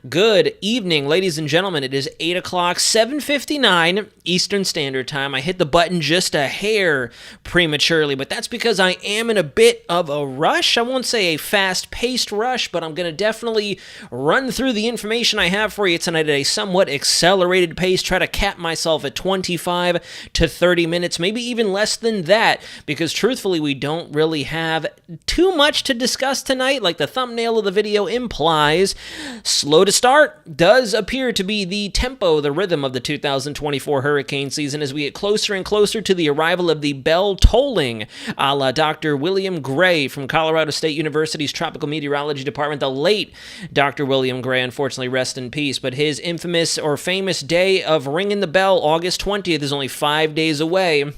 Good evening, ladies and gentlemen. It is 8 o'clock, 7:59 Eastern Standard Time. I hit the button just a hair prematurely, but that's because I am in a bit of a rush. I won't say a fast-paced rush, but I'm going to definitely run through the information I have for you tonight at a somewhat accelerated pace, try to cap myself at 25 to 30 minutes, maybe even less than that, because truthfully, we don't really have too much to discuss tonight, like the thumbnail of the video implies. Slow to start does appear to be the tempo, the rhythm of the 2024 hurricane season as we get closer and closer to the arrival of the bell tolling, a la Dr. William Gray from Colorado State University's Tropical Meteorology Department. The late Dr. William Gray, unfortunately, rest in peace, but his infamous or famous day of ringing the bell, August 20th, is only 5 days away.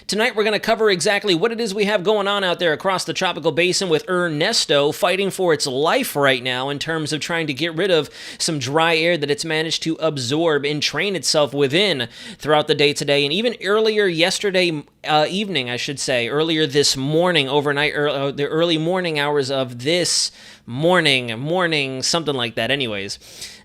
Tonight, we're going to cover exactly what it is we have going on out there across the tropical basin with Ernesto fighting for its life right now in terms of trying to get rid of some dry air that it's managed to absorb and train itself within throughout the day today. And even earlier yesterday evening, earlier this morning, overnight, the early morning hours of this morning, something like that. Anyways,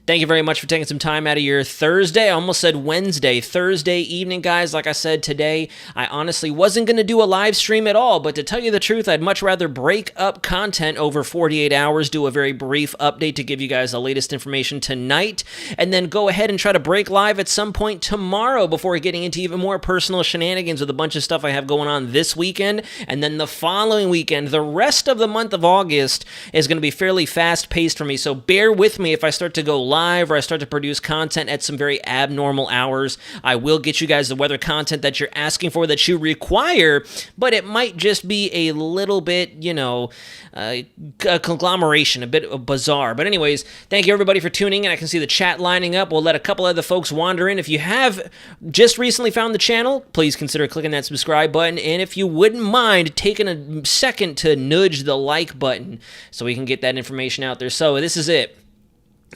thank you very much for taking some time out of your Thursday. I almost said Wednesday. Thursday evening, guys. Like I said today, I honestly wasn't going to do a live stream at all, but to tell you the truth, I'd much rather break up content over 48 hours, do a very brief update to give you guys the latest information tonight, and then go ahead and try to break live at some point tomorrow before getting into even more personal shenanigans with a bunch of stuff I have going on this weekend, and then the following weekend. The rest of the month of August is going to be fairly fast-paced for me, so bear with me if I start to go live or I start to produce content at some very abnormal hours. I will get you guys the weather content that you're asking for, that you require, but it might just be a little bit, a conglomeration, a bit bizarre. But anyways, thank you everybody for tuning in. I can see the chat lining up. We'll let a couple other folks wander in. If you have just recently found the channel, please consider clicking that subscribe button. And if you wouldn't mind taking a second to nudge the like button so we can get that information out there. So this is it.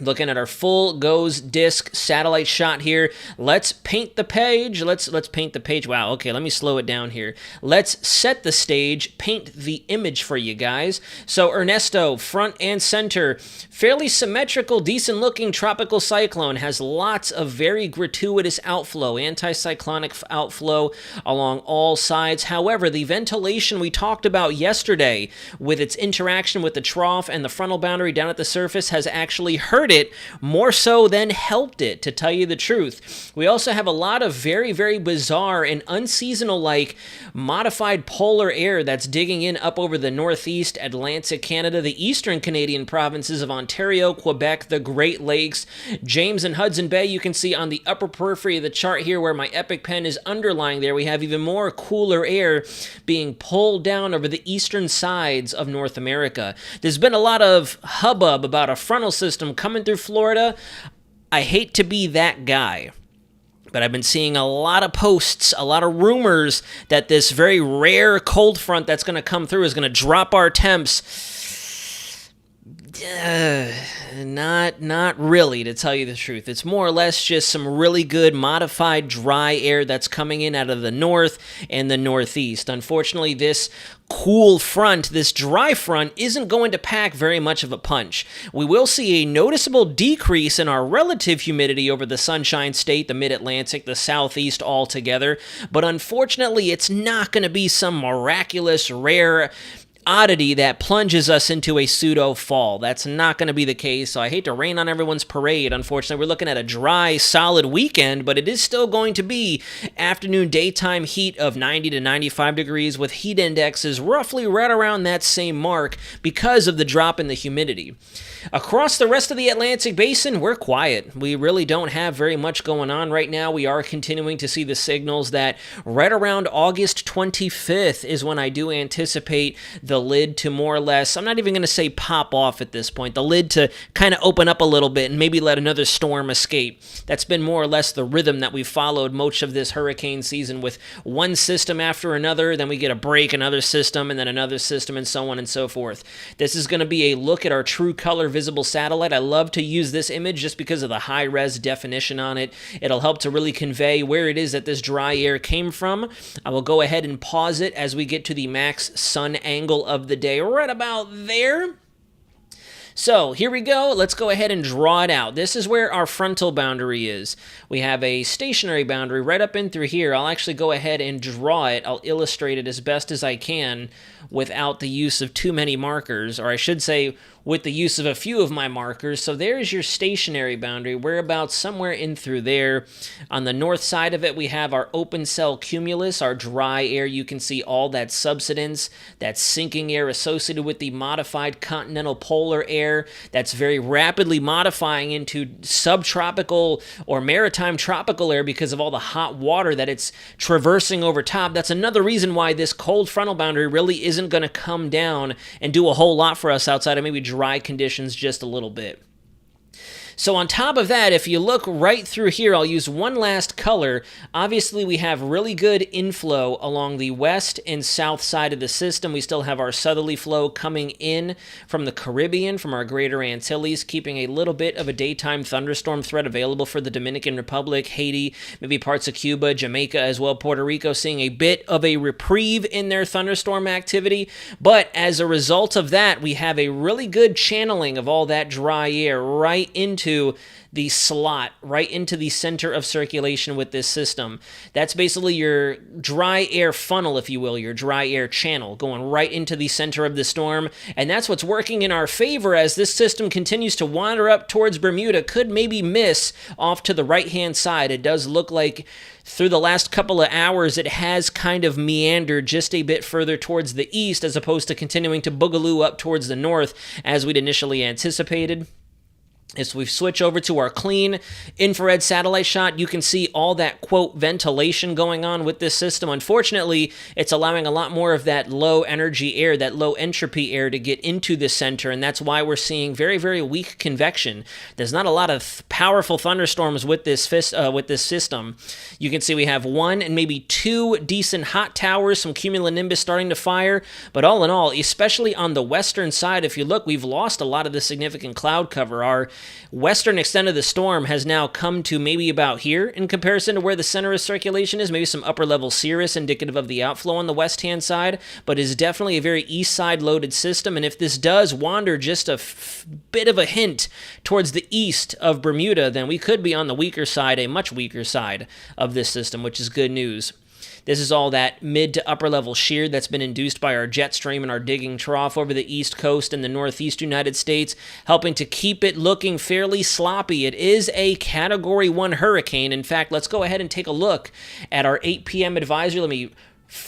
Looking at our full GOES disc satellite shot here. Let's paint the page. Let's paint the page. Wow, okay, let me slow it down here. Let's set the stage, paint the image for you guys. So Ernesto, front and center, fairly symmetrical, decent-looking tropical cyclone, has lots of very gratuitous outflow, anticyclonic outflow along all sides. However, the ventilation we talked about yesterday with its interaction with the trough and the frontal boundary down at the surface has actually hurt it more so than helped it, to tell you the truth. We also have a lot of very, very bizarre and unseasonal-like modified polar air that's digging in up over the northeast Atlantic Canada, the eastern Canadian provinces of Ontario, Quebec, the Great Lakes, James and Hudson Bay. You can see on the upper periphery of the chart here where my Epic pen is underlying there, we have even more cooler air being pulled down over the eastern sides of North America. There's been a lot of hubbub about a frontal system coming through Florida. I hate to be that guy, but I've been seeing a lot of posts, a lot of rumors that this very rare cold front that's going to come through is going to drop our temps. Not really, to tell you the truth. It's more or less just some really good modified dry air that's coming in out of the north and the northeast. Unfortunately, this cool front, this dry front, isn't going to pack very much of a punch. We will see a noticeable decrease in our relative humidity over the Sunshine State, the Mid-Atlantic, the Southeast altogether, but unfortunately, it's not going to be some miraculous, rare oddity that plunges us into a pseudo fall. That's not going to be the case, so I hate to rain on everyone's parade. Unfortunately, we're looking at a dry, solid weekend, but it is still going to be afternoon, daytime heat of 90 to 95 degrees with heat indexes roughly right around that same mark because of the drop in the humidity. Across the rest of the Atlantic Basin, we're quiet. We really don't have very much going on right now. We are continuing to see the signals that right around August 25th is when I do anticipate the lid to more or less, I'm not even going to say pop off at this point, the lid to kind of open up a little bit and maybe let another storm escape. That's been more or less the rhythm that we've followed much of this hurricane season, with one system after another, then we get a break, another system, and then another system, and so on and so forth. This is going to be a look at our true color visible satellite. I love to use this image just because of the high-res definition on it. It'll help to really convey where it is that this dry air came from. I will go ahead and pause it as we get to the max sun angle of the day, right about there. So here we go. Let's go ahead and draw it out. This is where our frontal boundary is. We have a stationary boundary right up in through here. I'll actually go ahead and draw it. I'll illustrate it as best as I can without the use of too many markers, or I should say with the use of a few of my markers. So there's your stationary boundary. We're about somewhere in through there. On the north side of it, we have our open cell cumulus, our dry air. You can see all that subsidence, that sinking air associated with the modified continental polar air that's very rapidly modifying into subtropical or maritime tropical air because of all the hot water that it's traversing over top. That's another reason why this cold frontal boundary really isn't going to come down and do a whole lot for us outside of maybe dry conditions just a little bit. So on top of that, if you look right through here, I'll use one last color. Obviously, we have really good inflow along the west and south side of the system. We still have our southerly flow coming in from the Caribbean, from our greater Antilles, keeping a little bit of a daytime thunderstorm threat available for the Dominican Republic, Haiti, maybe parts of Cuba, Jamaica as well, Puerto Rico, seeing a bit of a reprieve in their thunderstorm activity. But as a result of that, we have a really good channeling of all that dry air right into the slot, right into the center of circulation with this system. That's basically your dry air funnel, if you will, your dry air channel, going right into the center of the storm. And that's what's working in our favor as this system continues to wander up towards Bermuda. Could maybe miss off to the right-hand side. It does look like through the last couple of hours, it has kind of meandered just a bit further towards the east as opposed to continuing to boogaloo up towards the north as we'd initially anticipated. As we switch over to our clean infrared satellite shot, you can see all that, quote, ventilation going on with this system. Unfortunately, it's allowing a lot more of that low energy air, that low entropy air to get into the center, and that's why we're seeing very, very weak convection. There's not a lot of powerful thunderstorms with this system. You can see we have one and maybe two decent hot towers, some cumulonimbus starting to fire, but all in all, especially on the western side, if you look, we've lost a lot of the significant cloud cover. Our western extent of the storm has now come to maybe about here in comparison to where the center of circulation is, maybe some upper level cirrus indicative of the outflow on the west hand side, but is definitely a very east side loaded system. And if this does wander just a bit of a hint towards the east of Bermuda, then we could be on the weaker side, a much weaker side of this system, which is good news. This is all that mid to upper level shear that's been induced by our jet stream and our digging trough over the east coast and the northeast United States, helping to keep it looking fairly sloppy. It is a Category 1 hurricane. In fact, let's go ahead and take a look at our 8 p.m. advisory. Let me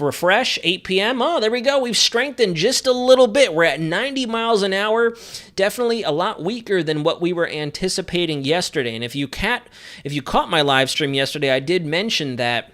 refresh. 8 p.m. Oh, there we go. We've strengthened just a little bit. We're at 90 miles an hour. Definitely a lot weaker than what we were anticipating yesterday. And if you caught my live stream yesterday, I did mention that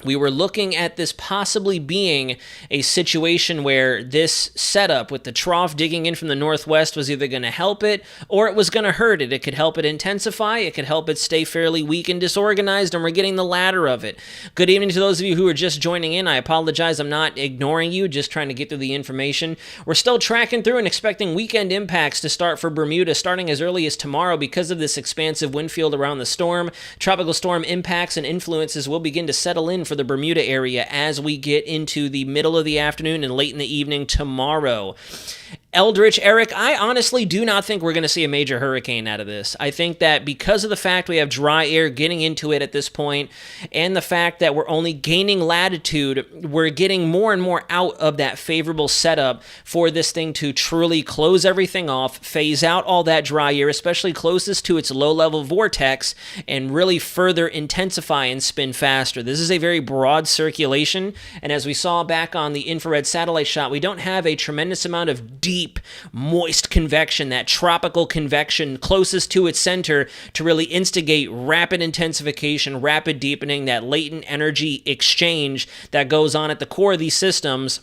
we were looking at this possibly being a situation where this setup with the trough digging in from the northwest was either going to help it or it was going to hurt it. It could help it intensify. It could help it stay fairly weak and disorganized, and we're getting the latter of it. Good evening to those of you who are just joining in. I apologize. I'm not ignoring you, just trying to get through the information. We're still tracking through and expecting weekend impacts to start for Bermuda starting as early as tomorrow because of this expansive wind field around the storm. Tropical storm impacts and influences will begin to settle in for the Bermuda area as we get into the middle of the afternoon and late in the evening tomorrow. Eldritch, Eric, I honestly do not think we're going to see a major hurricane out of this. I think that because of the fact we have dry air getting into it at this point, and the fact that we're only gaining latitude, we're getting more and more out of that favorable setup for this thing to truly close everything off, phase out all that dry air, especially closest to its low-level vortex, and really further intensify and spin faster. This is a very broad circulation, and as we saw back on the infrared satellite shot, we don't have a tremendous amount of deep, moist convection, that tropical convection closest to its center to really instigate rapid intensification, rapid deepening, that latent energy exchange that goes on at the core of these systems.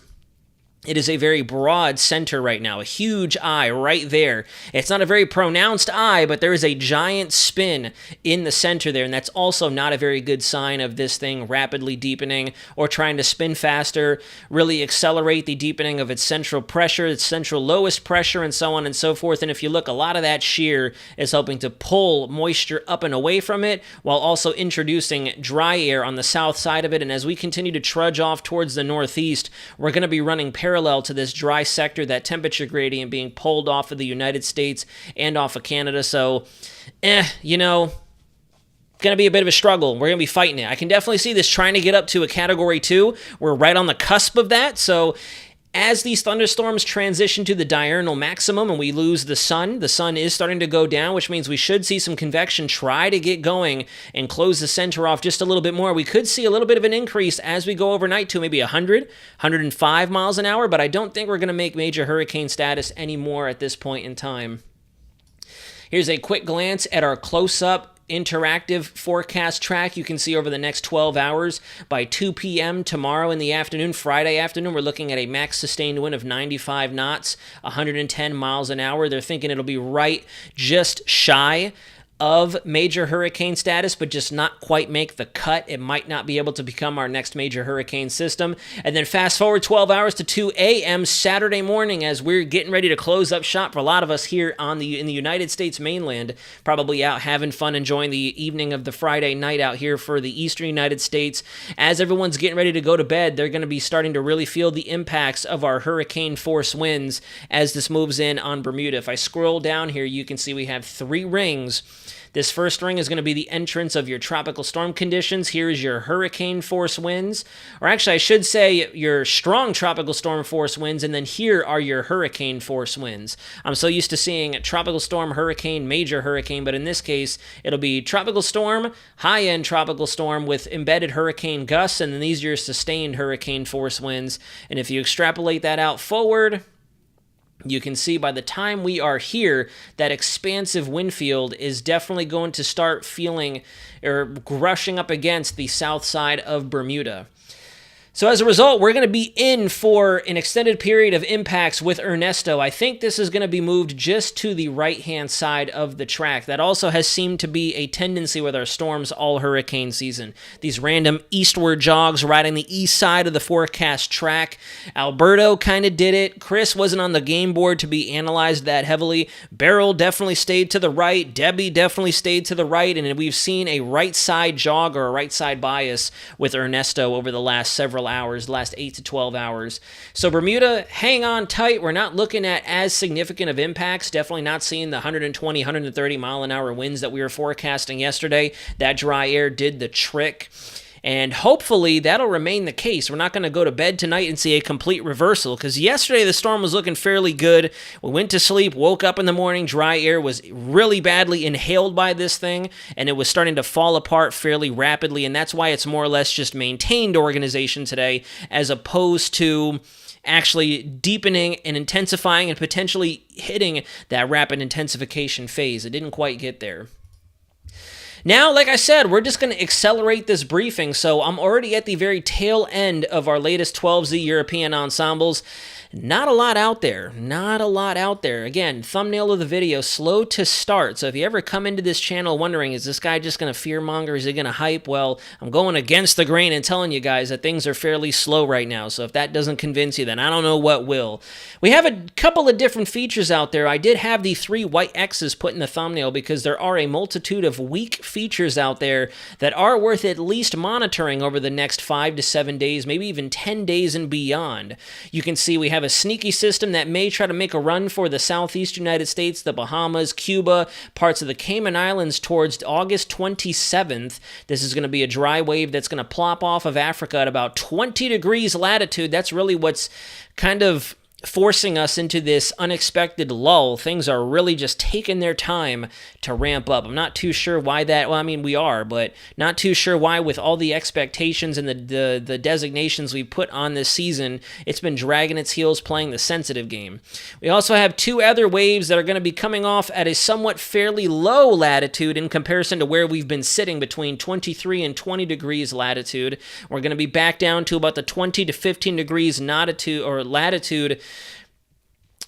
It is a very broad center right now, a huge eye right there. It's not a very pronounced eye, but there is a giant spin in the center there, and that's also not a very good sign of this thing rapidly deepening or trying to spin faster, really accelerate the deepening of its central pressure, its central lowest pressure, and so on and so forth. And if you look, a lot of that shear is helping to pull moisture up and away from it while also introducing dry air on the south side of it. And as we continue to trudge off towards the northeast, we're going to be running parallel parallel to this dry sector, that temperature gradient being pulled off of the United States and off of Canada. So, going to be a bit of a struggle. We're going to be fighting it. I can definitely see this trying to get up to a Category 2. We're right on the cusp of that. So as these thunderstorms transition to the diurnal maximum and we lose the sun is starting to go down, which means we should see some convection try to get going and close the center off just a little bit more. We could see a little bit of an increase as we go overnight to maybe 100, 105 miles an hour, but I don't think we're going to make major hurricane status anymore at this point in time. Here's a quick glance at our close-up interactive forecast track. You can see over the next 12 hours by 2 p.m. tomorrow in the afternoon, Friday afternoon, we're looking at a max sustained wind of 95 knots, 110 miles an hour. They're thinking it'll be right just shy of major hurricane status, but just not quite make the cut. It might not be able to become our next major hurricane system. And then fast forward 12 hours to 2 a.m. Saturday morning as we're getting ready to close up shop for a lot of us here in the United States mainland, probably out having fun, enjoying the evening of the Friday night out here for the eastern United States. As everyone's getting ready to go to bed, they're going to be starting to really feel the impacts of our hurricane force winds as this moves in on Bermuda. If I scroll down here, you can see we have 3 rings. This first ring is going to be the entrance of your tropical storm conditions. Here is your hurricane force winds, or actually I should say your strong tropical storm force winds, and then here are your hurricane force winds. I'm so used to seeing tropical storm, hurricane, major hurricane, but in this case, it'll be tropical storm, high-end tropical storm with embedded hurricane gusts, and then these are your sustained hurricane force winds. And if you extrapolate that out forward, you can see by the time we are here, that expansive wind field is definitely going to start feeling or rushing up against the south side of Bermuda. So as a result, we're going to be in for an extended period of impacts with Ernesto. I think this is going to be moved just to the right-hand side of the track. That also has seemed to be a tendency with our storms all hurricane season. These random eastward jogs riding the east side of the forecast track. Alberto kind of did it. Chris wasn't on the game board to be analyzed that heavily. Beryl definitely stayed to the right. Debbie definitely stayed to the right. And we've seen a right side jog or a right side bias with Ernesto over the last several hours, last 8 to 12 hours. So Bermuda, hang on tight. We're not looking at as significant of impacts. Definitely not seeing the 120, 130 mile an hour winds that we were forecasting yesterday. That dry air did the trick. And hopefully that'll remain the case. We're not going to go to bed tonight and see a complete reversal, because yesterday the storm was looking fairly good. We went to sleep, woke up in the morning, dry air was really badly inhaled by this thing, and it was starting to fall apart fairly rapidly, and that's why it's more or less just maintained organization today, as opposed to actually deepening and intensifying and potentially hitting that rapid intensification phase. It didn't quite get there. Now, like I said, we're just going to accelerate this briefing, so I'm already at the very tail end of our latest 12Z European ensembles. Not a lot out there. Not a lot out there. Again, thumbnail of the video, slow to start. So if you ever come into this channel wondering, is this guy just going to fearmonger? Is he going to hype? Well, I'm going against the grain and telling you guys that things are fairly slow right now. So if that doesn't convince you, then I don't know what will. We have a couple of different features out there. I did have the 3 white X's put in the thumbnail because there are a multitude of weak features out there that are worth at least monitoring over the next 5 to 7 days, maybe even 10 days and beyond. You can see we have a sneaky system that may try to make a run for the southeast United States, the Bahamas, Cuba, parts of the Cayman Islands towards August 27th. This is going to be a dry wave that's going to plop off of Africa at about 20 degrees latitude. That's really what's kind of forcing us into this unexpected lull. Things are really just taking their time to ramp up. I'm not too sure why that, well, I mean, we are, but not too sure why with all the expectations and the designations we put on this season, it's been dragging its heels playing the sensitive game. We also have 2 other waves that are going to be coming off at a somewhat fairly low latitude in comparison to where we've been sitting between 23 and 20 degrees latitude. We're going to be back down to about the 20 to 15 degrees latitude.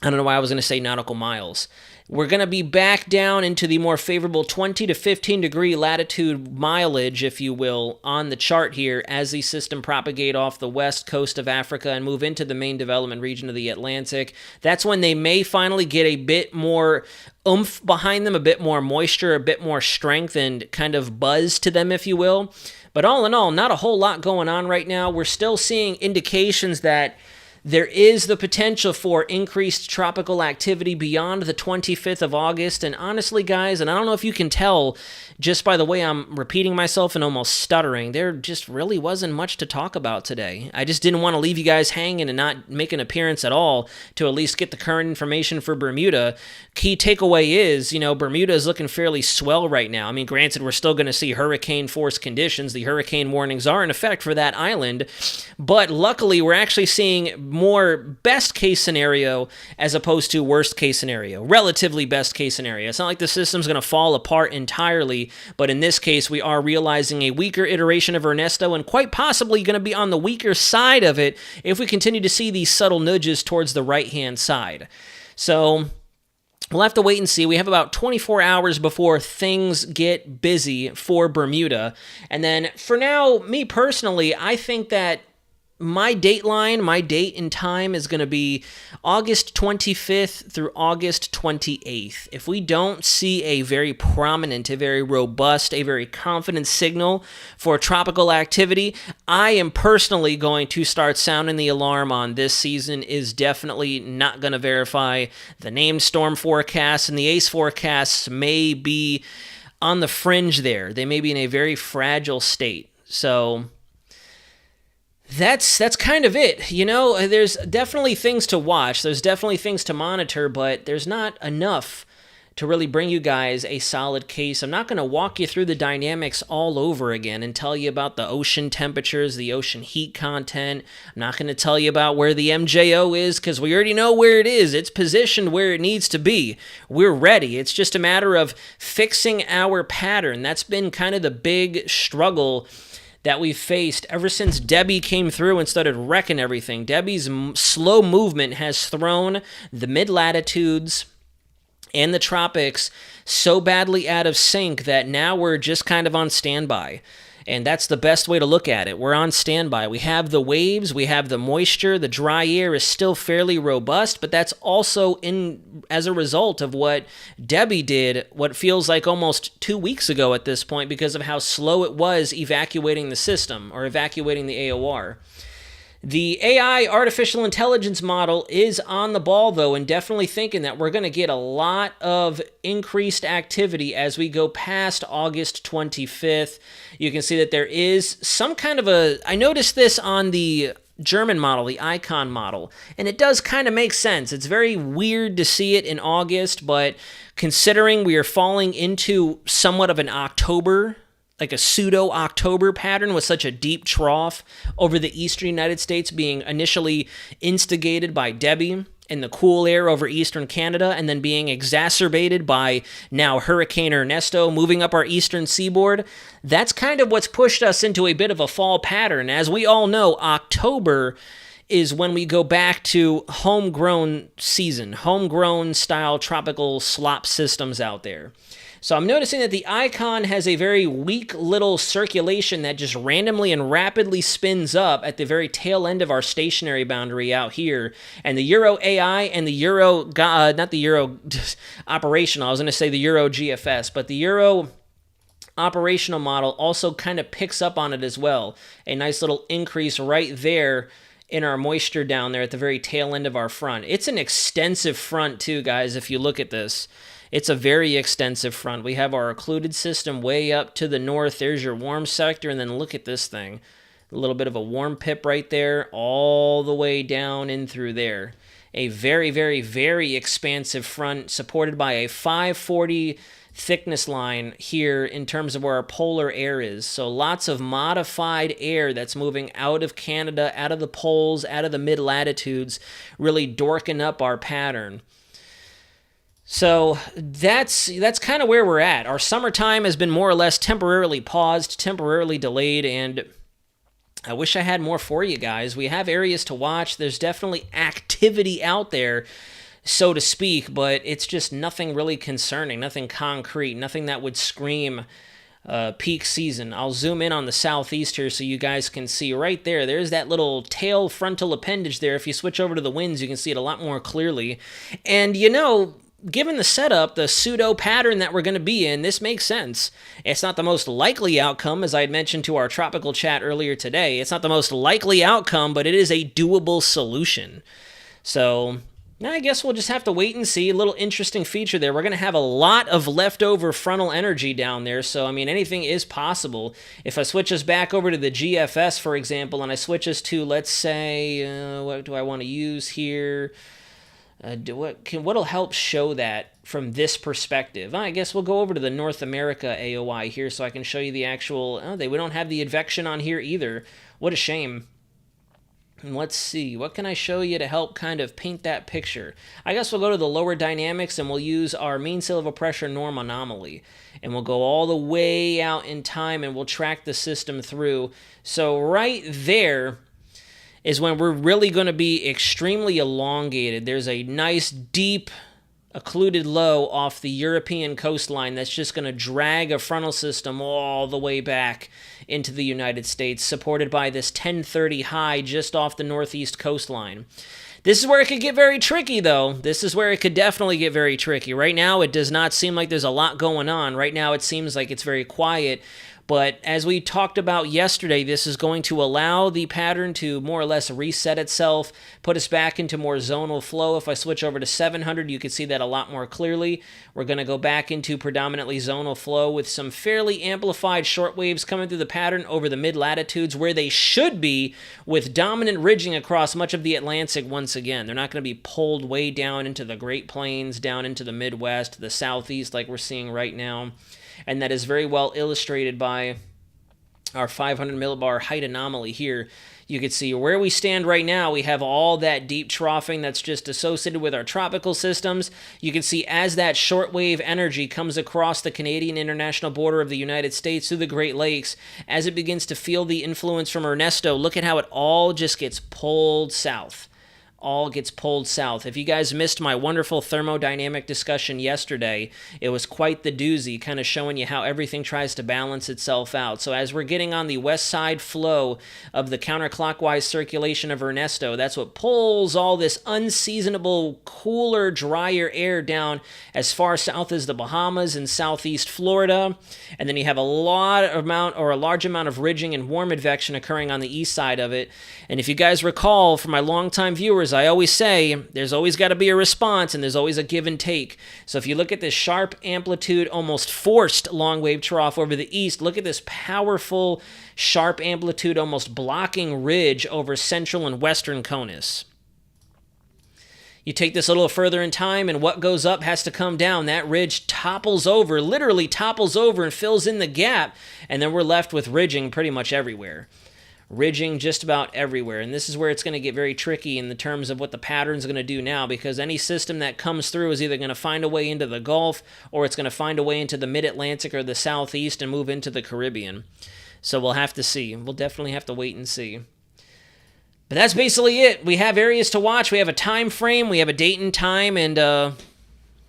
I don't know why I was going to say nautical miles. We're going to be back down into the more favorable 20 to 15 degree latitude mileage, if you will, on the chart here as the system propagate off the west coast of Africa and move into the main development region of the Atlantic. That's when they may finally get a bit more oomph behind them, a bit more moisture, a bit more strength and kind of buzz to them, if you will. But all in all, not a whole lot going on right now. We're still seeing indications that There is the potential for increased tropical activity beyond the 25th of August. And honestly, guys, and I don't know if you can tell just by the way I'm repeating myself and almost stuttering, there just really wasn't much to talk about today. I just didn't want to leave you guys hanging and not make an appearance at all to at least get the current information for Bermuda. Key takeaway is, Bermuda is looking fairly swell right now. I mean, granted, we're still going to see hurricane force conditions. The hurricane warnings are in effect for that island. But luckily, we're actually seeing more best case scenario as opposed to worst case scenario. Relatively best case scenario. It's not like the system's going to fall apart entirely, but in this case, we are realizing a weaker iteration of Ernesto and quite possibly going to be on the weaker side of it if we continue to see these subtle nudges towards the right-hand side. So we'll have to wait and see. We have about 24 hours before things get busy for Bermuda. And then for now, me personally, I think that my date and time is going to be August 25th through August 28th. If we don't see a very prominent, a very robust, a very confident signal for tropical activity, I am personally going to start sounding the alarm on this season is definitely not going to verify. The named storm forecasts and the ACE forecasts may be on the fringe there. They may be in a very fragile state. So that's kind of it. There's definitely things to watch. There's definitely things to monitor, but there's not enough to really bring you guys a solid case. I'm not going to walk you through the dynamics all over again and tell you about the ocean temperatures, the ocean heat content. I'm not going to tell you about where the MJO is because we already know where it is. It's positioned where it needs to be. We're ready. It's just a matter of fixing our pattern. That's been kind of the big struggle that we've faced ever since Debbie came through and started wrecking everything. Debbie's slow movement has thrown the mid-latitudes and the tropics so badly out of sync that now we're just kind of on standby. And that's the best way to look at it. We're on standby. We have the waves, we have the moisture, the dry air is still fairly robust, but that's also as a result of what Debbie did, what feels like almost 2 weeks ago at this point because of how slow it was evacuating the system or evacuating the AOR. The AI artificial intelligence model is on the ball, though, and definitely thinking that we're going to get a lot of increased activity as we go past August 25th. You can see that there is some kind of I noticed this on the German model, the icon model, and it does kind of make sense. It's very weird to see it in August, but considering we are falling into somewhat of an October, like a pseudo-October pattern with such a deep trough over the eastern United States being initially instigated by Debbie and the cool air over eastern Canada and then being exacerbated by now Hurricane Ernesto moving up our eastern seaboard. That's kind of what's pushed us into a bit of a fall pattern. As we all know, October is when we go back to homegrown season, homegrown style tropical slop systems out there. So I'm noticing that the icon has a very weak little circulation that just randomly and rapidly spins up at the very tail end of our stationary boundary out here. And the Euro AI and the Euro, not the Euro operational, I was going to say the Euro GFS, but the Euro operational model also kind of picks up on it as well. A nice little increase right there in our moisture down there at the very tail end of our front. It's an extensive front too, guys, if you look at this. It's a very extensive front. We have our occluded system way up to the north. There's your warm sector, and then look at this thing. A little bit of a warm pip right there, all the way down in through there. A very, very, very expansive front supported by a 540 thickness line here in terms of where our polar air is. So lots of modified air that's moving out of Canada, out of the poles, out of the mid-latitudes, really dorking up our pattern. So that's kind of where we're at. Our summertime has been more or less temporarily paused, temporarily delayed, and I wish I had more for you guys. We have areas to watch. There's definitely activity out there, so to speak, but it's just nothing really concerning, nothing concrete, nothing that would scream peak season. I'll zoom in on the southeast here so you guys can see right there. There's that little tail frontal appendage there. If you switch over to the winds, you can see it a lot more clearly. And given the setup, the pseudo pattern that we're going to be in, this makes sense. It's not the most likely outcome, as I had mentioned to our tropical chat earlier today. It's not the most likely outcome, but it is a doable solution. So I guess we'll just have to wait and see. A little interesting feature there. We're going to have a lot of leftover frontal energy down there, so I mean, anything is possible. If I switch us back over to the GFS, for example, and I switch us to, let's say, what do I want to use here? What'll help show that from this perspective? I guess we'll go over to the North America AOI here so I can show you the actual... we don't have the advection on here either. What a shame. And let's see, what can I show you to help kind of paint that picture? I guess we'll go to the lower dynamics and we'll use our mean sea level pressure norm anomaly. And we'll go all the way out in time and we'll track the system through. So right there is when we're really going to be extremely elongated. There's a nice deep occluded low off the European coastline that's just going to drag a frontal system all the way back into the United States, supported by this 1030 high just off the northeast coastline. This is where it could get very tricky, though. This is where it could definitely get very tricky. Right now, it does not seem like there's a lot going on. Right now, it seems like it's very quiet. But as we talked about yesterday, this is going to allow the pattern to more or less reset itself, put us back into more zonal flow. If I switch over to 700, you can see that a lot more clearly. We're going to go back into predominantly zonal flow with some fairly amplified short waves coming through the pattern over the mid-latitudes where they should be, with dominant ridging across much of the Atlantic once again. They're not going to be pulled way down into the Great Plains, down into the Midwest, the Southeast like we're seeing right now. And that is very well illustrated by our 500 millibar height anomaly here. You can see where we stand right now. We have all that deep troughing that's just associated with our tropical systems. You can see as that shortwave energy comes across the Canadian international border of the United States through the Great Lakes, as it begins to feel the influence from Ernesto, look at how it all just gets pulled south. All gets pulled south. If you guys missed my wonderful thermodynamic discussion yesterday, it was quite the doozy, kind of showing you how everything tries to balance itself out. So as we're getting on the west side flow of the counterclockwise circulation of Ernesto, that's what pulls all this unseasonable, cooler, drier air down as far south as the Bahamas and southeast Florida. And then you have a large amount of ridging and warm advection occurring on the east side of it. And if you guys recall, for my longtime viewers, I always say there's always got to be a response and there's always a give and take. So if you look at this sharp amplitude, almost forced long wave trough over the east, look at this powerful sharp amplitude, almost blocking ridge over central and western Conus. You take this a little further in time, and what goes up has to come down. That ridge topples over, literally topples over and fills in the gap, and then we're left with ridging pretty much everywhere. Ridging just about everywhere. And this is where it's going to get very tricky in the terms of what the pattern's going to do now, because any system that comes through is either going to find a way into the Gulf or it's going to find a way into the mid-Atlantic or the southeast and move into the Caribbean. So we'll have to see. We'll definitely have to wait and see. But that's basically it. We have areas to watch. We have a time frame. We have a date and time, and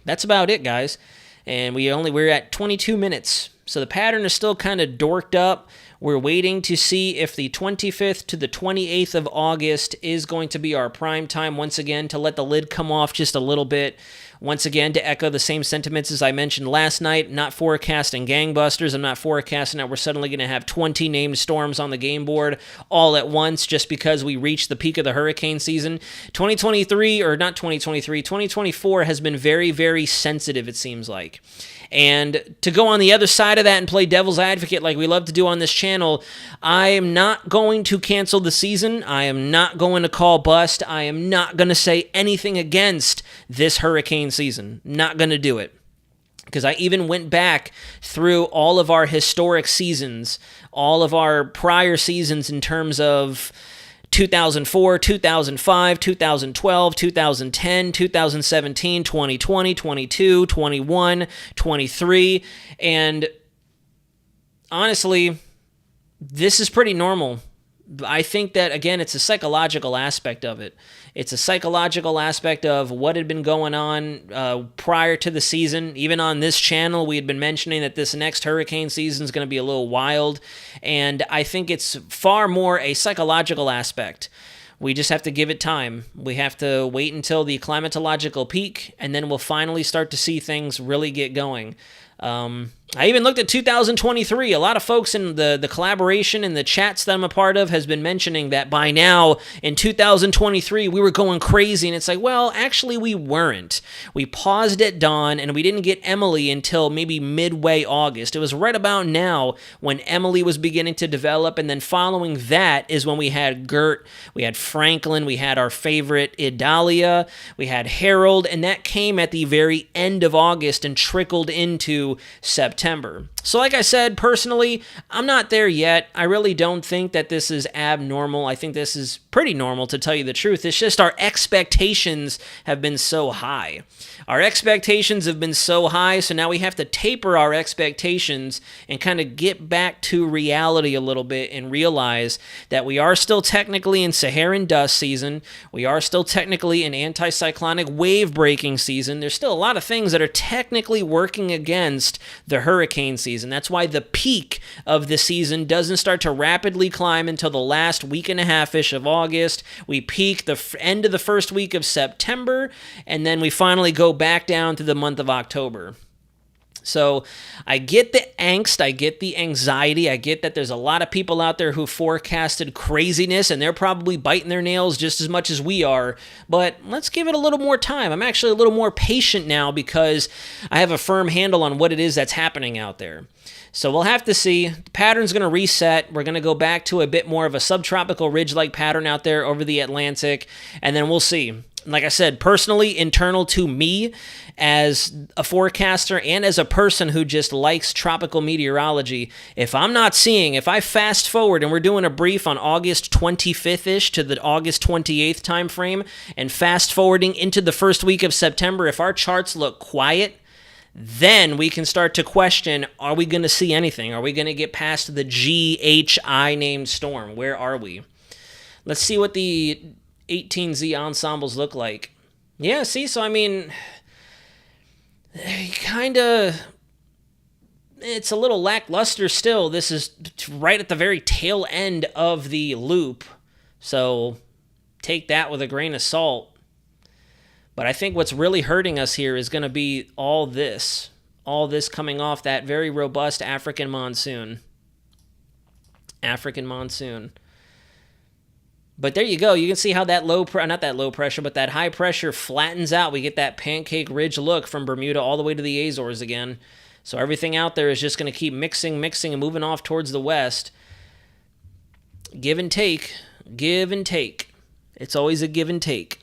that's about it, guys. And we're at 22 minutes. So the pattern is still kind of dorked up. We're waiting to see if the 25th to the 28th of August is going to be our prime time once again, to let the lid come off just a little bit. Once again, to echo the same sentiments as I mentioned last night, not forecasting gangbusters. I'm not forecasting that we're suddenly going to have 20 named storms on the game board all at once just because we reached the peak of the hurricane season. 2024 has been very, very sensitive, it seems like. And to go on the other side of that and play devil's advocate like we love to do on this channel, I am not going to cancel the season. I am not going to call bust. I am not going to say anything against this hurricane season. Not going to do it. Because I even went back through all of our historic seasons, all of our prior seasons in terms of 2004, 2005, 2012, 2010, 2017, 2020, 22, 21, 23, and honestly, this is pretty normal. I think that, again, it's a psychological aspect of it. It's a psychological aspect of what had been going on prior to the season. Even on this channel, we had been mentioning that this next hurricane season is going to be a little wild, and I think it's far more a psychological aspect. We just have to give it time. We have to wait until the climatological peak, and then we'll finally start to see things really get going. I even looked at 2023. A lot of folks in the collaboration and the chats that I'm a part of has been mentioning that by now in 2023 we were going crazy, and it's like, well, actually we weren't. We paused at dawn and we didn't get Emily until maybe midway August. It was right about now when Emily was beginning to develop, and then following that is when we had Gert, we had Franklin, we had our favorite Idalia, we had Harold, and that came at the very end of August and trickled into September. So like I said, personally, I'm not there yet. I really don't think that this is abnormal. I think this is pretty normal, to tell you the truth. It's just our expectations have been so high. Our expectations have been so high, so now we have to taper our expectations and kind of get back to reality a little bit and realize that we are still technically in Saharan dust season. We are still technically in anticyclonic wave breaking season. There's still a lot of things that are technically working against the hurricane season. That's why the peak of the season doesn't start to rapidly climb until the last week and a half-ish of August. We peak the end of the first week of September, and then we finally go back down to the month of October. So I get the angst, I get the anxiety, I get that there's a lot of people out there who forecasted craziness, and they're probably biting their nails just as much as we are, but let's give it a little more time. I'm actually a little more patient now because I have a firm handle on what it is that's happening out there. So we'll have to see. The pattern's going to reset. We're going to go back to a bit more of a subtropical ridge-like pattern out there over the Atlantic, and then we'll see. Like I said, personally, internal to me as a forecaster and as a person who just likes tropical meteorology, if I fast forward and we're doing a brief on August 25th-ish to the August 28th time frame, and fast forwarding into the first week of September, if our charts look quiet, then we can start to question, are we going to see anything? Are we going to get past the GHI named storm? Where are we? Let's see what the 18Z ensembles look like. Yeah, see, so I mean, it's a little lackluster still. This is right at the very tail end of the loop, so take that with a grain of salt. But I think what's really hurting us here is going to be all this coming off that very robust African monsoon. But there you go. You can see how that not that low pressure, but that high pressure flattens out. We get that pancake ridge look from Bermuda all the way to the Azores again. So everything out there is just going to keep mixing, and moving off towards the west. Give and take. It's always a give and take.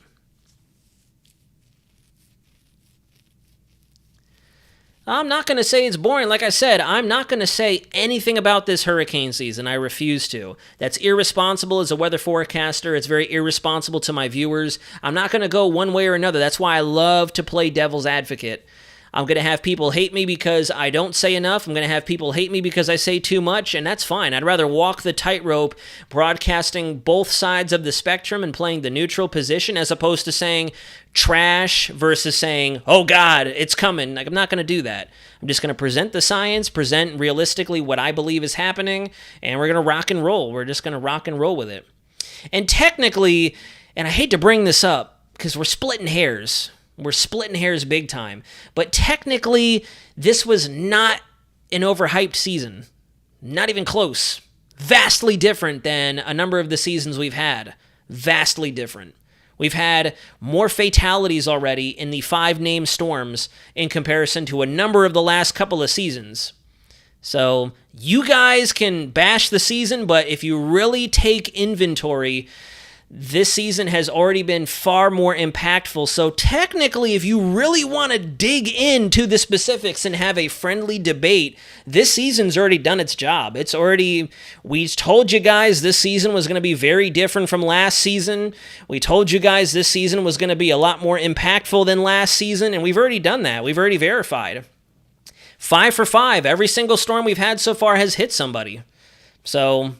I'm not going to say it's boring. Like I said, I'm not going to say anything about this hurricane season. I refuse to. That's irresponsible as a weather forecaster. It's very irresponsible to my viewers. I'm not going to go one way or another. That's why I love to play devil's advocate. I'm going to have people hate me because I don't say enough. I'm going to have people hate me because I say too much, and that's fine. I'd rather walk the tightrope broadcasting both sides of the spectrum and playing the neutral position as opposed to saying trash versus saying, oh God, it's coming. Like, I'm not going to do that. I'm just going to present the science, present realistically what I believe is happening, and we're going to rock and roll. We're just going to rock and roll with it. And technically, and I hate to bring this up because we're splitting hairs. We're splitting hairs big time. But technically, this was not an overhyped season. Not even close. Vastly different than a number of the seasons we've had. Vastly different. We've had more fatalities already in the 5 named storms in comparison to a number of the last couple of seasons. So you guys can bash the season, but if you really take inventory, this season has already been far more impactful. So technically, if you really want to dig into the specifics and have a friendly debate, this season's already done its job. We told you guys this season was going to be very different from last season. We told you guys this season was going to be a lot more impactful than last season, and we've already done that. We've already verified. 5 for 5. Every single storm we've had so far has hit somebody. So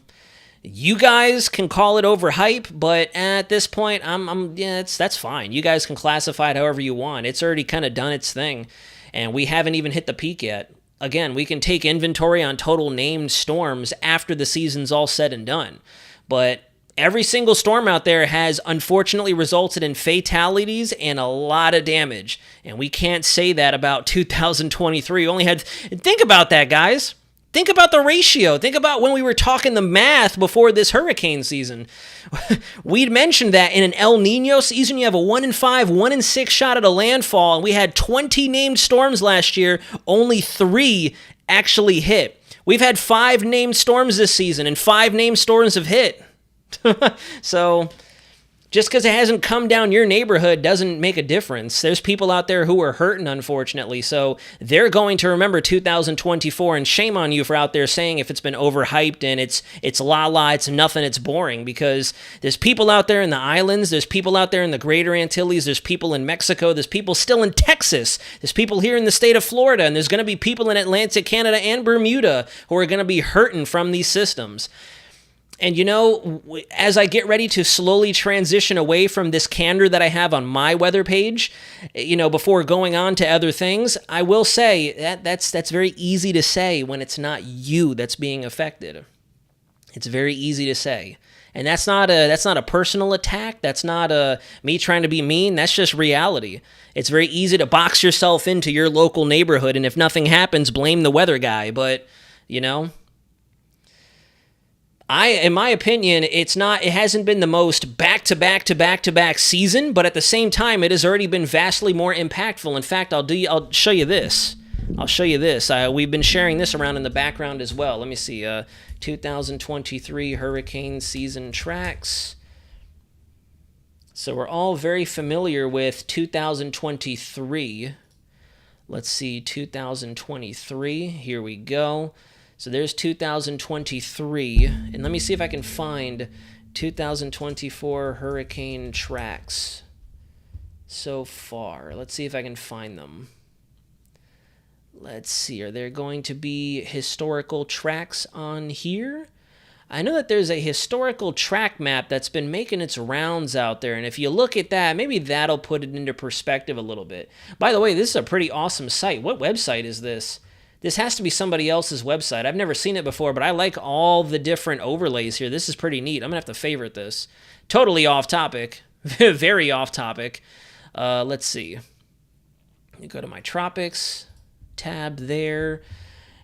you guys can call it overhype, but at this point, that's fine. You guys can classify it however you want. It's already kind of done its thing, and we haven't even hit the peak yet. Again, we can take inventory on total named storms after the season's all said and done, but every single storm out there has unfortunately resulted in fatalities and a lot of damage. And we can't say that about 2023. We only had, think about that, guys. Think about the ratio. Think about when we were talking the math before this hurricane season. We'd mentioned that in an El Nino season, you have a 1 in 5, 1 in 6 shot at a landfall. And we had 20 named storms last year. Only 3 actually hit. We've had 5 named storms this season, and 5 named storms have hit. So just because it hasn't come down your neighborhood doesn't make a difference. There's people out there who are hurting, unfortunately, so they're going to remember 2024, and shame on you for out there saying if it's been overhyped and it's la-la, it's nothing, it's boring, because there's people out there in the islands, there's people out there in the greater Antilles, there's people in Mexico, there's people still in Texas, there's people here in the state of Florida, and there's going to be people in Atlantic Canada and Bermuda who are going to be hurting from these systems. And, you know, as I get ready to slowly transition away from this candor that I have on my weather page, you know, before going on to other things, I will say that's very easy to say when it's not you that's being affected. It's very easy to say. And that's not a personal attack. That's not me trying to be mean. That's just reality. It's very easy to box yourself into your local neighborhood, and if nothing happens, blame the weather guy. But, you know, in my opinion, it hasn't been the most back-to-back season, but at the same time, it has already been vastly more impactful. In fact, I'll show you this. We've been sharing this around in the background as well. Let me see. 2023 hurricane season tracks. So we're all very familiar with 2023. Let's see, 2023. Here we go. So there's 2023, and let me see if I can find 2024 hurricane tracks so far. Let's see if I can find them. Let's see, are there going to be historical tracks on here? I know that there's a historical track map that's been making its rounds out there, and if you look at that, maybe that'll put it into perspective a little bit. By the way, this is a pretty awesome site. What website is this? This has to be somebody else's website. I've never seen it before, but I like all the different overlays here. This is pretty neat. I'm going to have to favorite this. Totally off topic. Very off topic. Let's see. Go to my tropics tab there,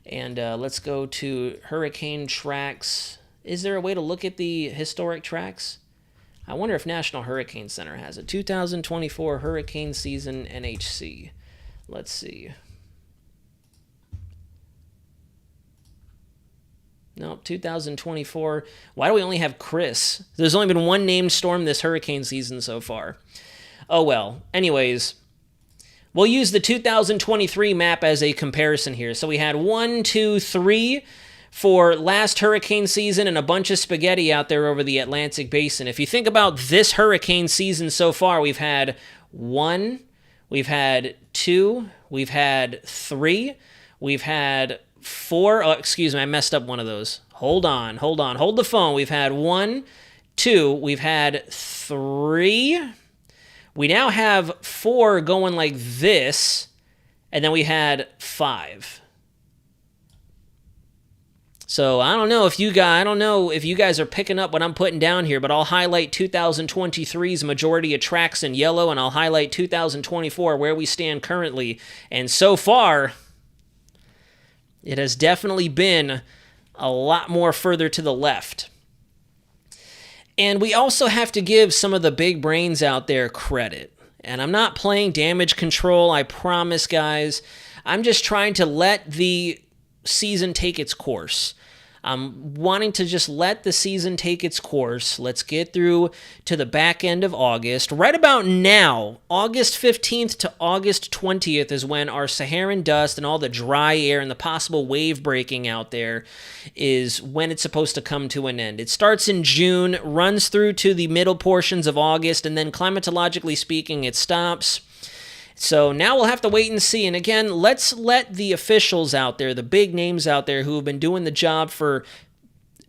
and let's go to hurricane tracks. Is there a way to look at the historic tracks? I wonder if National Hurricane Center has it. 2024 hurricane season NHC. Let's see. Nope, 2024. Why do we only have Chris? There's only been one named storm this hurricane season so far. Oh well. Anyways, we'll use the 2023 map as a comparison here. So we had 1, 2, 3 for last hurricane season and a bunch of spaghetti out there over the Atlantic Basin. If you think about this hurricane season so far, we've had 1, we've had 2, we've had 3, we've had 4. Oh, excuse me, I messed up one of those. Hold on. Hold the phone. We've had 1, 2. We've had 3. We now have 4 going like this, and then we had 5. So I don't know if you guys are picking up what I'm putting down here, but I'll highlight 2023's majority of tracks in yellow, and I'll highlight 2024 where we stand currently. And so far, it has definitely been a lot more further to the left. And we also have to give some of the big brains out there credit. And I'm not playing damage control, I promise, guys. I'm just trying to let the season take its course. I'm wanting to just let the season take its course. Let's get through to the back end of August. Right about now, August 15th to August 20th is when our Saharan dust and all the dry air and the possible wave breaking out there is when it's supposed to come to an end. It starts in June, runs through to the middle portions of August, and then climatologically speaking, it stops. So now we'll have to wait and see. And again, let's let the officials out there, the big names out there who have been doing the job for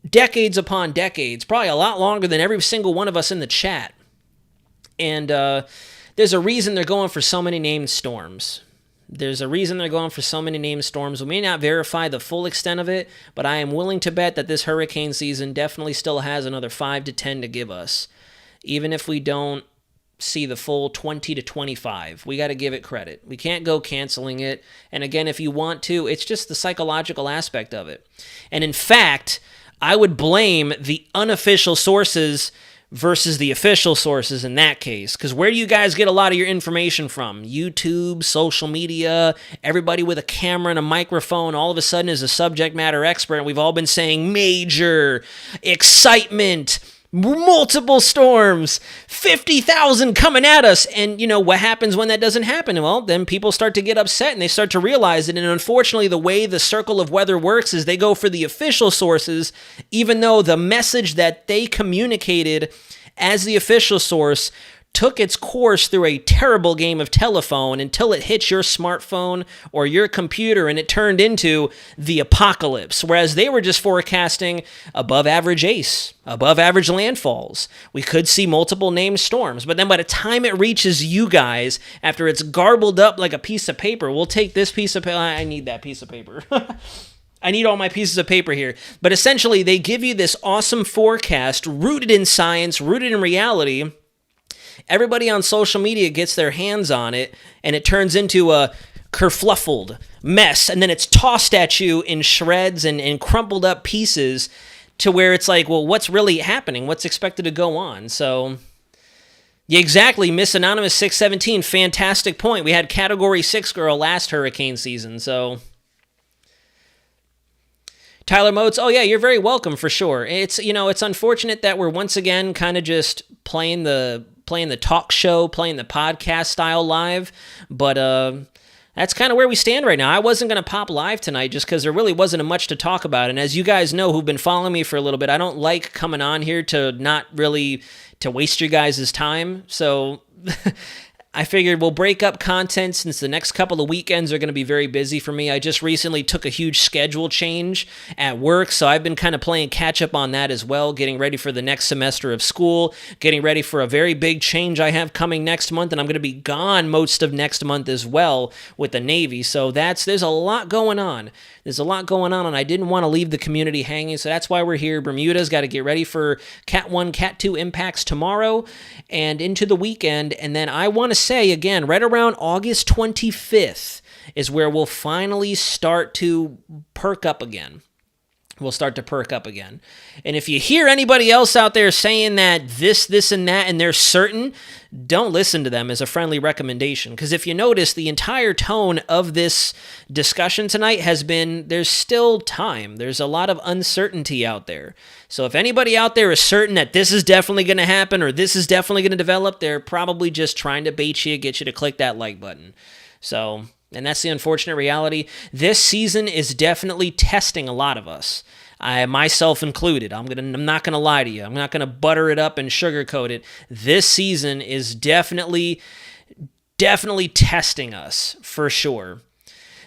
decades upon decades, probably a lot longer than every single one of us in the chat. And there's a reason they're going for so many named storms. There's a reason they're going for so many named storms. We may not verify the full extent of it, but I am willing to bet that this hurricane season definitely still has another 5 to 10 to give us. Even if we don't see the full 20 to 25, we got to give it credit. We can't go canceling it. And again, if you want to, it's just the psychological aspect of it. And in fact, I would blame the unofficial sources versus the official sources in that case. Because where do you guys get a lot of your information from? YouTube, social media, everybody with a camera and a microphone all of a sudden is a subject matter expert. And we've all been saying major, excitement, multiple storms, 50,000 coming at us. And, what happens when that doesn't happen? Well, then people start to get upset and they start to realize it. And unfortunately, the way the circle of weather works is they go for the official sources, even though the message that they communicated as the official source took its course through a terrible game of telephone until it hit your smartphone or your computer and it turned into the apocalypse, whereas they were just forecasting above average ACE, above average landfalls. We could see multiple named storms, but then by the time it reaches you guys, after it's garbled up like a piece of paper, we'll take this piece of paper. I need that piece of paper. I need all my pieces of paper here. But essentially, they give you this awesome forecast rooted in science, rooted in reality. Everybody on social media gets their hands on it, and it turns into a kerfluffled mess, and then it's tossed at you in shreds and crumpled up pieces to where it's like, well, what's really happening? What's expected to go on? So, yeah, exactly, Miss Anonymous 617, fantastic point. We had Category 6 girl last hurricane season, so... Tyler Motes, oh yeah, you're very welcome for sure. It's unfortunate that we're once again kind of just playing the talk show, playing the podcast style live, but that's kind of where we stand right now. I wasn't going to pop live tonight just because there really wasn't much to talk about, and as you guys know who've been following me for a little bit, I don't like coming on here to not really to waste your guys' time, so... I figured we'll break up content since the next couple of weekends are going to be very busy for me. I just recently took a huge schedule change at work, so I've been kind of playing catch up on that as well, getting ready for the next semester of school, getting ready for a very big change I have coming next month, and I'm going to be gone most of next month as well with the Navy. So there's a lot going on. There's a lot going on, and I didn't want to leave the community hanging, so that's why we're here. Bermuda's got to get ready for Cat 1, Cat 2 impacts tomorrow and into the weekend, and then I want to say, again, right around August 25th is where we'll finally start to perk up again. We'll start to perk up again. And if you hear anybody else out there saying that this, and that, and they're certain, don't listen to them as a friendly recommendation. Because if you notice, the entire tone of this discussion tonight has been, there's still time. There's a lot of uncertainty out there. So if anybody out there is certain that this is definitely going to happen or this is definitely going to develop, they're probably just trying to bait you, get you to click that like button. So... and that's the unfortunate reality. This season is definitely testing a lot of us. I myself included. I'm not gonna lie to you. I'm not gonna butter it up and sugarcoat it. This season is definitely testing us for sure.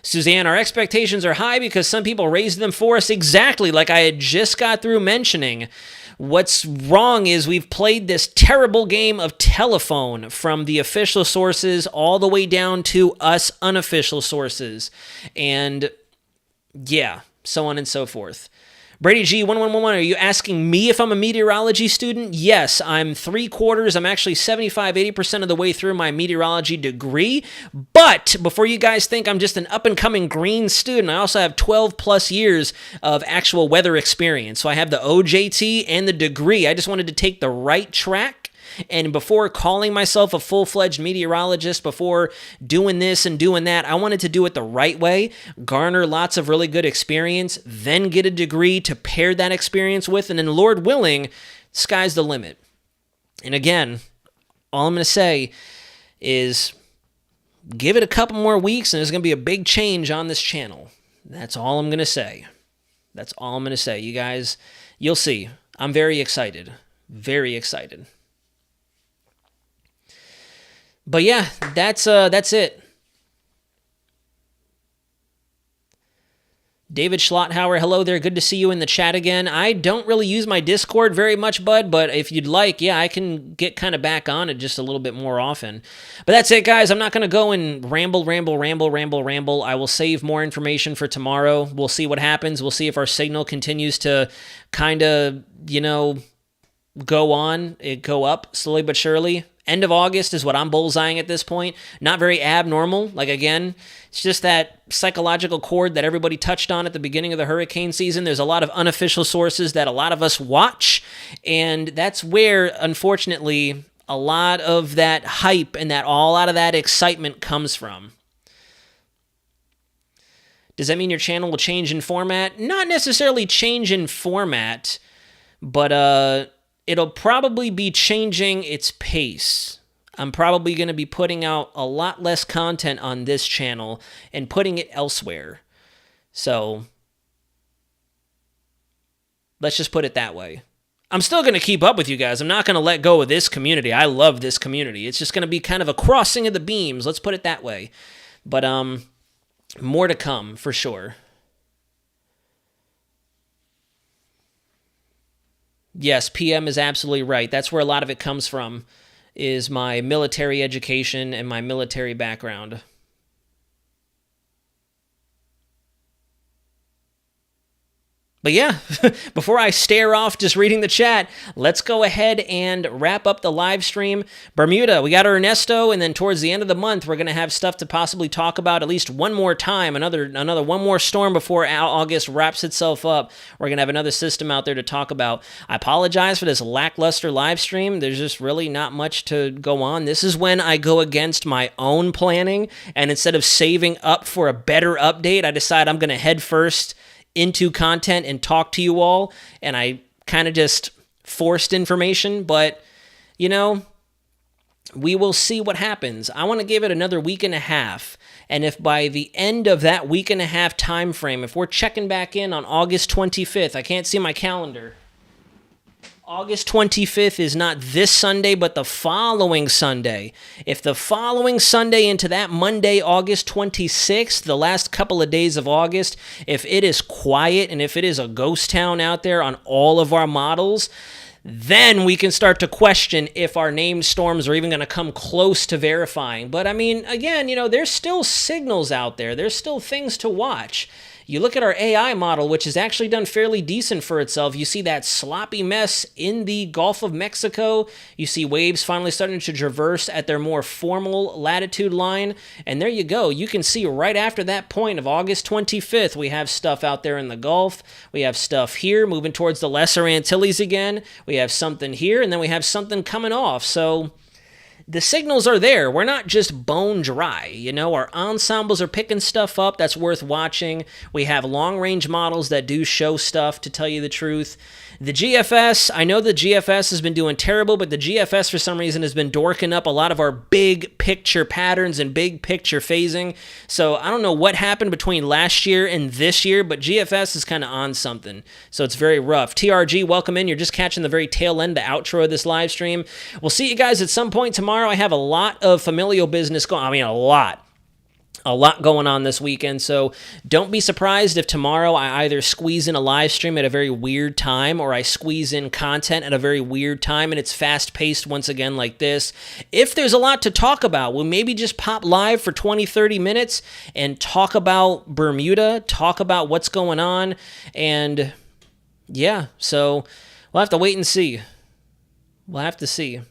Suzanne, our expectations are high because some people raised them for us, exactly like I had just got through mentioning. What's wrong is we've played this terrible game of telephone from the official sources all the way down to us unofficial sources. And yeah, so on and so forth. Brady G1111, are you asking me if I'm a meteorology student? Yes, I'm 3/4. I'm actually 75-80% of the way through my meteorology degree. But before you guys think I'm just an up-and-coming green student, I also have 12 plus years of actual weather experience. So I have the OJT and the degree. I just wanted to take the right track. And before calling myself a full-fledged meteorologist, before doing this and doing that, I wanted to do it the right way, garner lots of really good experience, then get a degree to pair that experience with, and then Lord willing, sky's the limit. And again, all I'm going to say is give it a couple more weeks and there's going to be a big change on this channel. That's all I'm going to say. That's all I'm going to say. You guys, you'll see. I'm very excited. Very excited. But yeah, that's it. David Schlotthauer, hello there. Good to see you in the chat again. I don't really use my Discord very much, bud, but if you'd like, yeah, I can get kind of back on it just a little bit more often. But that's it, guys. I'm not going to go and ramble. I will save more information for tomorrow. We'll see what happens. We'll see if our signal continues to kind of, go up slowly but surely. End of August is what I'm bullseyeing at this point. Not very abnormal. Like, again, it's just that psychological chord that everybody touched on at the beginning of the hurricane season. There's a lot of unofficial sources that a lot of us watch, and that's where, unfortunately, a lot of that hype and a lot of that excitement comes from. Does that mean your channel will change in format? Not necessarily change in format, but it'll probably be changing its pace. I'm probably going to be putting out a lot less content on this channel and putting it elsewhere. So, let's just put it that way. I'm still going to keep up with you guys. I'm not going to let go of this community. I love this community. It's just going to be kind of a crossing of the beams. Let's put it that way. But, more to come, for sure. Yes, PM is absolutely right. That's where a lot of it comes from, is my military education and my military background. But yeah, before I stare off just reading the chat, let's go ahead and wrap up the live stream. Bermuda, we got Ernesto, and then towards the end of the month, we're going to have stuff to possibly talk about at least one more time, another one more storm before August wraps itself up. We're going to have another system out there to talk about. I apologize for this lackluster live stream. There's just really not much to go on. This is when I go against my own planning, and instead of saving up for a better update, I decide I'm going to head first into content and talk to you all, and I kind of just forced information, but, we will see what happens. I want to give it another week and a half, and if by the end of that week and a half time frame, if we're checking back in on August 25th, I can't see my calendar. August 25th is not this Sunday, but the following Sunday. If the following Sunday into that Monday, August 26th, the last couple of days of August, if it is quiet and if it is a ghost town out there on all of our models, then we can start to question if our named storms are even going to come close to verifying. But I mean, again, there's still signals out there. There's still things to watch. You look at our AI model, which has actually done fairly decent for itself. You see that sloppy mess in the Gulf of Mexico. You see waves finally starting to traverse at their more formal latitude line. And there you go. You can see right after that point of August 25th, we have stuff out there in the Gulf. We have stuff here moving towards the Lesser Antilles again. We have something here, and then we have something coming off. So the signals are there. We're not just bone dry. Our ensembles are picking stuff up that's worth watching. We have long-range models that do show stuff, to tell you the truth. The GFS, I know the GFS has been doing terrible, but the GFS for some reason has been dorking up a lot of our big picture patterns and big picture phasing. So I don't know what happened between last year and this year, but GFS is kind of on something. So it's very rough. TRG, welcome in. You're just catching the very tail end, the outro of this live stream. We'll see you guys at some point tomorrow. I have a lot of familial business going on. I mean, a lot going on this weekend, so don't be surprised if tomorrow I either squeeze in a live stream at a very weird time or I squeeze in content at a very weird time and it's fast-paced once again like this. If there's a lot to talk about, we'll maybe just pop live for 20-30 minutes and talk about Bermuda, talk about what's going on, and yeah, so we'll have to wait and see. We'll have to see.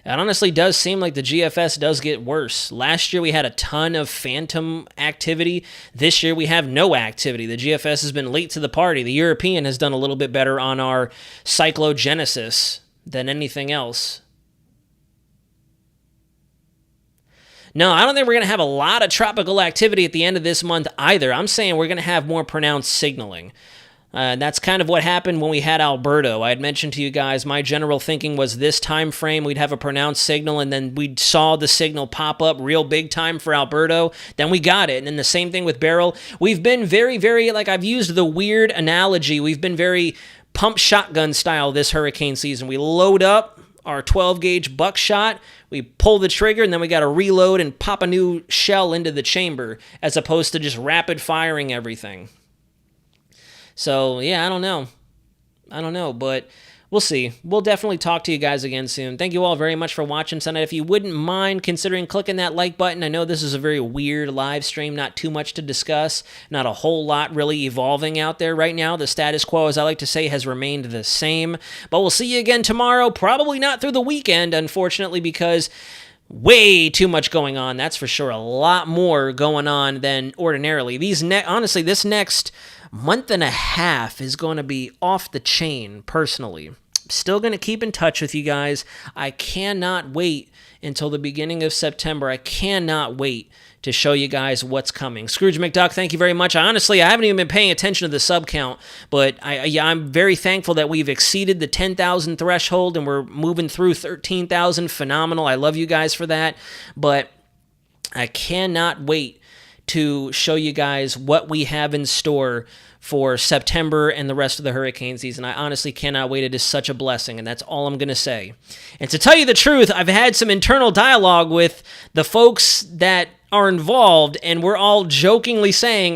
It honestly does seem like the GFS does get worse. Last year we had a ton of phantom activity. This year we have no activity. The GFS has been late to the party. The European has done a little bit better on our cyclogenesis than anything else. No, I don't think we're going to have a lot of tropical activity at the end of this month either. I'm saying we're going to have more pronounced signaling. That's kind of what happened when we had Alberto. I had mentioned to you guys, my general thinking was this time frame, we'd have a pronounced signal, and then we saw the signal pop up real big time for Alberto. Then we got it. And then the same thing with Beryl. We've been very, very, I've used the weird analogy. We've been very pump shotgun style this hurricane season. We load up our 12 gauge buckshot, we pull the trigger, and then we got to reload and pop a new shell into the chamber, as opposed to just rapid firing everything. So, yeah, I don't know, but we'll see. We'll definitely talk to you guys again soon. Thank you all very much for watching tonight. If you wouldn't mind considering clicking that like button, I know this is a very weird live stream, not too much to discuss, not a whole lot really evolving out there right now. The status quo, as I like to say, has remained the same. But we'll see you again tomorrow, probably not through the weekend, unfortunately, because way too much going on. That's for sure. A lot more going on than ordinarily. Honestly, this next month and a half is going to be off the chain, personally. Still going to keep in touch with you guys. I cannot wait until the beginning of September. I cannot wait to show you guys what's coming. Scrooge McDuck, thank you very much. I haven't even been paying attention to the sub count, but I'm very thankful that we've exceeded the 10,000 threshold and we're moving through 13,000. Phenomenal. I love you guys for that, but I cannot wait to show you guys what we have in store for September and the rest of the hurricane season. I honestly cannot wait. It is such a blessing, and that's all I'm going to say. And to tell you the truth, I've had some internal dialogue with the folks that are involved, and we're all jokingly saying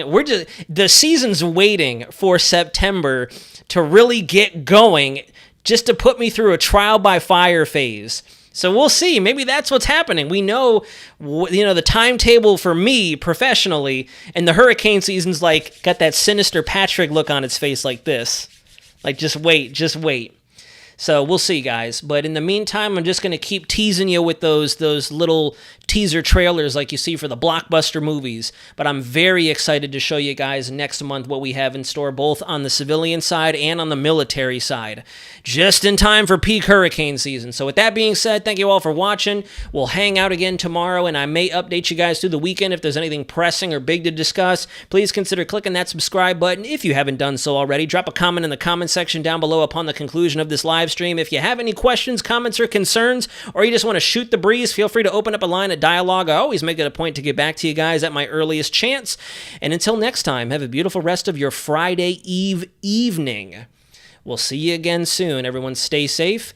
the season's waiting for September to really get going, just to put me through a trial by fire phase. So we'll see. Maybe that's what's happening. We know, the timetable for me professionally, and the hurricane season's got that sinister Patrick look on its face like this. Like, just wait. So we'll see, guys. But in the meantime, I'm just going to keep teasing you with those little teaser trailers like you see for the blockbuster movies. But I'm very excited to show you guys next month what we have in store, both on the civilian side and on the military side, just in time for peak hurricane season. So with that being said, thank you all for watching. We'll hang out again tomorrow, and I may update you guys through the weekend if there's anything pressing or big to discuss. Please consider clicking that subscribe button if you haven't done so already. Drop a comment in the comment section down below upon the conclusion of this live stream. If you have any questions, comments, or concerns, or you just want to shoot the breeze, feel free to open up a line of dialogue. I always make it a point to get back to you guys at my earliest chance. And until next time, have a beautiful rest of your Friday Eve evening. We'll see you again soon. Everyone stay safe.